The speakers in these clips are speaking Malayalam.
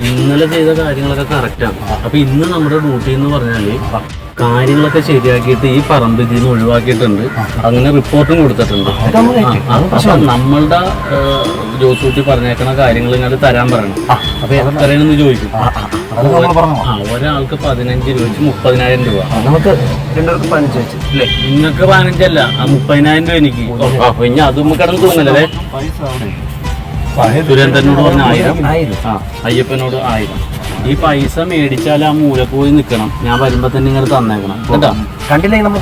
ഇന്നലെ ചെയ്ത കാര്യങ്ങളൊക്കെ കറക്റ്റാണ്. അപ്പൊ ഇന്ന് നമ്മുടെ ഡ്യൂട്ടി എന്ന് പറഞ്ഞാല് കാര്യങ്ങളൊക്കെ ശരിയാക്കിയിട്ട് ഈ പറമ്പ് ഇതിൽ നിന്ന് ഒഴിവാക്കിയിട്ടുണ്ട്. അങ്ങനെ റിപ്പോർട്ടും കൊടുത്തിട്ടുണ്ട്. അപ്പൊ നമ്മളുടെ ജോസൂട്ടി പറഞ്ഞേക്കണ കാര്യങ്ങൾ ഇങ്ങോട്ട് തരാൻ പറയണം. അപ്പൊ എത്രയാണെന്ന് ചോദിക്കും. ഒരാൾക്ക് 15 രൂപ വെച്ച് 30,000 രൂപ. നമുക്ക് 15 വെച്ച് അല്ലേ? നിങ്ങൾക്ക് 15 ആ 30,000 രൂപ എനിക്ക്. അപ്പൊ ഇനി അതും കിടന്ന് തോന്നല്ലേ? സുരേന്ദ്രനോട് പറഞ്ഞ 1000, അയ്യപ്പനോട് 1000. ഈ പൈസ മേടിച്ചാൽ ആ മൂല പോയി നിൽക്കണം. ഞാൻ വരുമ്പോ തന്നെ ഇങ്ങനെ തന്നേക്കണം കേട്ടോ. കണ്ടില്ലെങ്കിൽ നമ്മൾ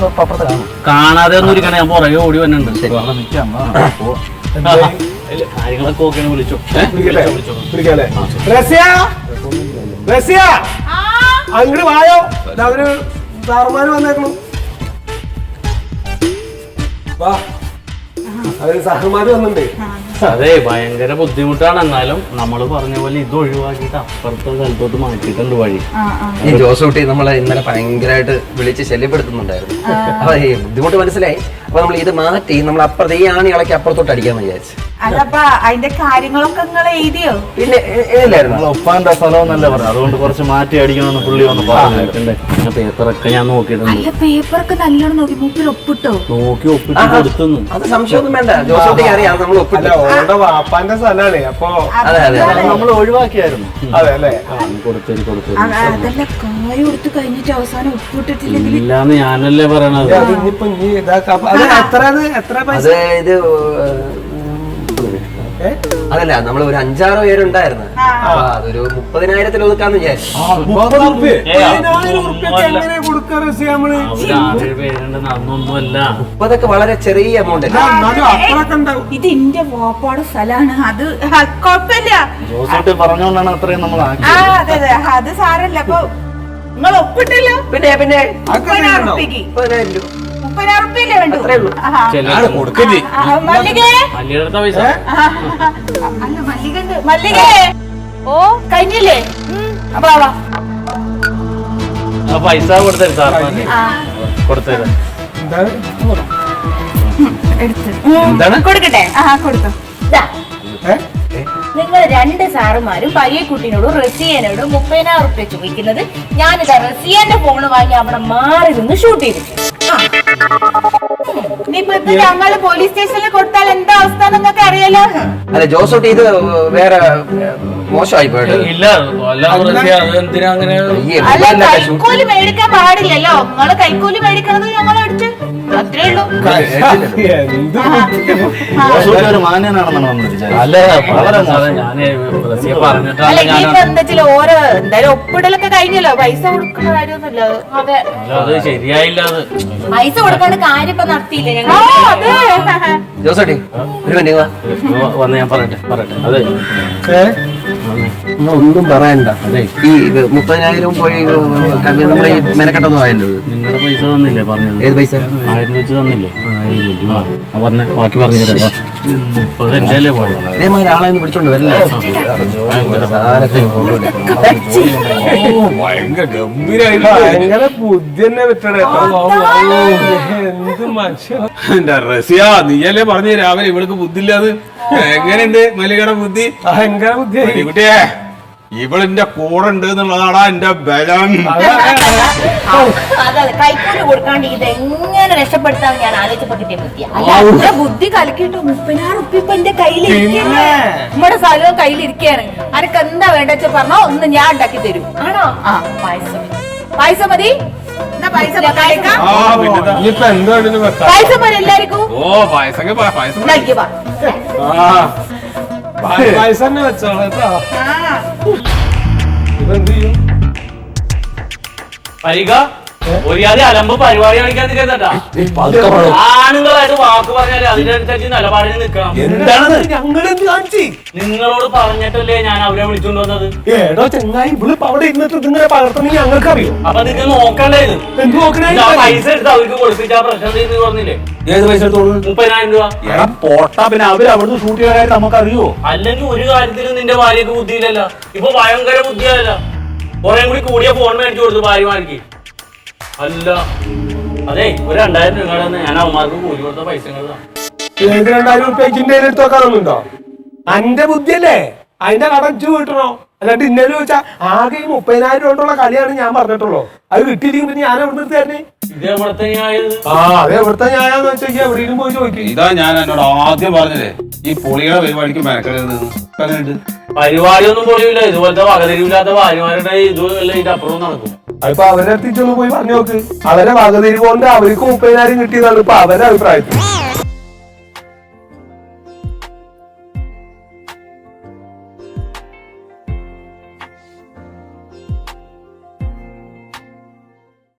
കാണാതെ ഒന്നും ഇരിക്കണം. ഞാൻ പുറകെ ഓടി വന്നിട്ടുണ്ട്. കാര്യങ്ങളൊക്കെ ഓക്കെ വിളിച്ചോ. അങ്ങോട്ട് വായോ, അവര് സാറുമാര് വന്നേക്കണം. വാ, അവര് സാറുമാര് വന്നിട്ടുണ്ട്. അതെ, ഭയങ്കര ബുദ്ധിമുട്ടാണ്. എന്നാലും നമ്മൾ പറഞ്ഞ പോലെ ഇത് ഒഴിവാക്കിയിട്ട് അപ്പുറത്തെ സ്ഥലത്തോട്ട് മാറ്റിയിട്ടുണ്ട് വഴി. ഈ ജോസൂട്ടി നമ്മളെ ഇന്നലെ ഭയങ്കരമായിട്ട് വിളിച്ച് ശല്യപ്പെടുത്തുന്നുണ്ടായിരുന്നു. അപ്പൊ ഈ ബുദ്ധിമുട്ട് മനസ്സിലായി. അപ്പൊ നമ്മൾ ഇത് മാറ്റി നമ്മൾ അപ്പുറത്തെ ഈ ആണി ഇളക്കി അപ്പുറത്തോട്ട് അടിക്കാന്ന് വിചാരിച്ചു. അതപ്പാ അതിന്റെ കാര്യങ്ങളൊക്കെ നിങ്ങൾ എഴുതിയോ? പിന്നെ എഴുതില്ലായിരുന്നു. ഒപ്പാന്റെ സ്ഥലമെന്നല്ലേ പറഞ്ഞു. അതുകൊണ്ട് കുറച്ച് മാറ്റി അടിക്കണമെന്ന് പുള്ളി വന്ന് പറഞ്ഞു. പേപ്പറൊക്കെ ഞാൻ നോക്കിയിട്ടുണ്ട്. അല്ല, പേപ്പറൊക്കെ നല്ലോണം നോക്കി. മൂപ്പിൽ ഒപ്പിട്ടോ? നോക്കി ഒപ്പിട്ട് കൊടുത്തുന്നു. അത് സംശയമൊന്നും വേണ്ട. ജോസൂട്ടിക്ക് അറിയാം നമ്മൾ ഒപ്പിട്ട്. വാപ്പാന്റെ സ്ഥലമാണ്. അപ്പൊ അതെ അതെ നമ്മൾ ഒഴിവാക്കിയായിരുന്നു. അതെ അല്ലേ? കൊടുത്തേരി അതല്ല, കായ് കൊടുത്ത് കഴിഞ്ഞിട്ട് അവസാനം ഒപ്പിട്ടിട്ടില്ലെങ്കിൽ ഇല്ലാന്ന് ഞാനല്ലേ പറയണത്. ഇനിയിപ്പോ ഇനി ഇതാക്കാം. എത്ര പൈസ? അത് ഇത് അതല്ല, നമ്മള് ഒരു 5-6 പേരുണ്ടായിരുന്നു. അപ്പൊ അതൊരു 30,000 ഒതുക്കാന്ന് വിചാരിച്ചു. 30 വളരെ ചെറിയ എമൗണ്ട്. ഇത് എന്റെ വാപ്പാടെ സ്ഥലാണ്. അത് കുഴപ്പമില്ല. പറഞ്ഞോണ്ടാണ് അത്രയും നമ്മൾ അതെ അതെ, അത് സാരല്ല. അപ്പൊ നിങ്ങൾ ഒപ്പിട്ടല്ലോ. പിന്നെ പിന്നെ 30,000 രൂപയ്ക്ക് 30,000 രൂപ 30,000 രൂപയല്ലേ വേണ്ടു? അല്ല, മല്ലിക ഓ കഴിഞ്ഞില്ലേ? അപ്പൊ പൈസ കൊടുത്തത് കൊടുക്കട്ടെ? കൊടുത്തു. നിങ്ങൾ 2 സാറുമാരും പയ്യക്കുട്ടിനോടും റസിയനോടും 30,000 രൂപ ചോദിക്കുന്നത്. ഞാനിതാ റസിയന്റെ ഫോണ് വാങ്ങി അവിടെ മാറി നിന്ന് ഷൂട്ട് ചെയ്തിട്ട്. ഇനിയിപ്പോ ഞങ്ങള് പോലീസ് സ്റ്റേഷനിൽ കൊടുത്താൽ എന്താ അവസ്ഥ നിങ്ങൾക്ക് അറിയാലോ. അല്ല ജോസൂട്ടി, ഇത് വേറെ മോശമായി പോയിട്ട്. ഇല്ല, അല്ല, കൈക്കൂലി മേടിക്കാൻ പാടില്ലല്ലോ. നിങ്ങള് കൈക്കൂലി മേടിക്കണത് ഞങ്ങൾ അടിച്ച് അത്രേ ഉള്ളൂ. അല്ല, ഇനിയിപ്പോ എന്താ ഓരോ എന്തായാലും ഒപ്പിടലൊക്കെ കഴിഞ്ഞല്ലോ. പൈസ കൊടുക്കുന്ന കാര്യമൊന്നുമില്ല. അതെ, ശരിയായില്ല. പൈസ കൊടുക്കാണ്ട് കാര്യം ഇപ്പൊ നടത്തിയില്ലേ ഞങ്ങൾ? ജോസൂട്ടി ഒരു മിനിറ്റ് വന്ന് ഞാൻ പറയട്ടെ. അതെ, ഒന്നും പറയണ്ട. അതെ, ഈ 30,000 പോയി നമ്മളെ ഈ മെനക്കെട്ടൊന്നും ആയല്ലോ. നിങ്ങളുടെ പൈസ തന്നില്ലേ പറഞ്ഞത്? ഏത് പൈസ? 1000 വെച്ച് തന്നില്ലേ? പറഞ്ഞ ബാക്കി പറഞ്ഞു തരാം. 30 എന്റെ അല്ലേ പോയത്. അതേമാതിരി ആളെ പിടിച്ചോണ്ട് വരില്ല. ഭയങ്കര ഗംഭീരായിട്ട് ബുദ്ധി തന്നെ വിട്ടണേ. എന്ത് മനുഷ്യ എന്റെ റസിയ, നീയല്ലേ പറഞ്ഞു രാവിലെ ഇവൾക്ക് ബുദ്ധി ഇല്ലാതെ. എങ്ങനെയുണ്ട് മല്ലികയുടെ ബുദ്ധി? ഭയങ്കര ബുദ്ധി കുട്ടിയെ. ഇവളെന്റെ കൂടെ ഉണ്ട് എന്നുള്ളതാടാ എന്റെ ബലം. അതെ, കൈക്കൂലി കൊടുക്കാണ്ട് ഇത് എങ്ങനെ രക്ഷപ്പെടുത്താന്ന് ഞാൻ ആലോചിച്ചപ്പോ കിട്ടിയ ബുദ്ധിയാ. അല്ല, ബുദ്ധി കലക്കിട്ടു. 30,000 രൂപ ഇപ്പൊ എന്റെ കയ്യിലിരിക്കല്ലേ. നമ്മുടെ സ്ഥലവും കയ്യിലിരിക്കയാണ്. അനക്ക് എന്താ വേണ്ട വെച്ചാ പറഞ്ഞോ, ഒന്ന് ഞാൻ ഉണ്ടാക്കി തരും. ആണോ? പൈസ മതി. പൈസ ഇനിയിപ്പൊ എന്താണ് പൈസ പോലെ എല്ലാവർക്കും. ഓ പായസം പൈസ തന്നെ വെച്ചോളൂ കേട്ടോ. ഇതെന്ത് ചെയ്യും? ഒരു അലമ്പ് പരിപാടി കാണിക്കാൻ കേട്ടാ. ആണുങ്ങളായിട്ട് വാക്ക് പറഞ്ഞാല് അതിനനുസരിച്ച് നിലപാടിന് നിൽക്കണം. എന്താണ് ഞങ്ങളെന്ത് കാണിച്ചു? നിങ്ങളോട് പറഞ്ഞിട്ടല്ലേ ഞാൻ അവരെ വിളിച്ചോണ്ട് വന്നത്. ഏടോ ചെങ്ങായി, ഇവിടെ അവിടെ ഇരുന്നിട്ട് ഇതിങ്ങനെ പകർത്തണമെങ്കിൽ ഞങ്ങൾക്ക് അറിയോ? അപ്പൊ നിങ്ങൾ നോക്കണ്ടേ? ഇത് എന്ത് നോക്കണേ? പൈസ എടുത്ത് അവർക്ക് കൊടുത്തിട്ട് ആ പ്രശ്നം ചെയ്യുന്ന പറഞ്ഞില്ലേ? ഏത് പൈസ എടുത്തോളൂ? 30,000 രൂപ. പോട്ടാ, പിന്നെ അവര് അവിടുന്ന് ഷൂട്ട് ചെയ്യാൻ നമുക്കറിയോ? അല്ലെങ്കിൽ ഒരു കാര്യത്തിലും നിന്റെ ഭാര്യക്ക് ബുദ്ധിയില്ലല്ല. ഇപ്പൊ ഭയങ്കര ബുദ്ധിയല്ല. കുറെ കൂടി കൂടിയ ഫോൺ മേടിച്ചു കൊടുത്തു ഭാര്യമാർക്ക്. അല്ല, അതെ, ഒരു 2000 രൂപ ഞാൻ അവന്മാർക്ക് കൂലി കൊടുത്ത പൈസ. 2000 രൂപയ്ക്ക് എടുത്ത് വെക്കാനൊന്നുണ്ടോ? അന്റെ ബുദ്ധിയല്ലേ അതിന്റെ കടം ഇജ്ജ് വീട്ടണോ? അല്ലാണ്ട് ഇന്നലെ ചോദിച്ചാ ആകെ ഈ 30,000 കൊണ്ടുള്ള കളിയാണ് ഞാൻ പറഞ്ഞിട്ടുള്ളൂ. അത് കിട്ടിയില്ലെങ്കിൽ പിന്നെ ഞാൻ എവിടെ നിർത്തി തരണേ? അതെ എവിടുത്തെ ഞാനാന്ന് വെച്ചാൽ എവിടെയും പോയി ചോദിക്കും. ഇതാ ഞാൻ എന്നോട് ആദ്യം പറഞ്ഞത് ഈ പൊളിയുടെ പരിപാടിക്ക് മെനക്കെടുന്നത്. പരിപാടിയൊന്നും പൊളിയില്ല. ഇതുപോലത്തെ വകതിരിവില്ലാത്ത ഭാര്യമാരുടെ ഇതിന്റെ അപ്പുറവും നടക്കും. അതിപ്പോ അവരെ എത്തിച്ചൊന്ന് പോയി പറഞ്ഞു നോക്ക്. അവരെ വകതിരി കൊണ്ട് അവർക്ക് 30,000 കിട്ടിയതാണ് ഇപ്പൊ അവരുടെ അഭിപ്രായത്തിൽ.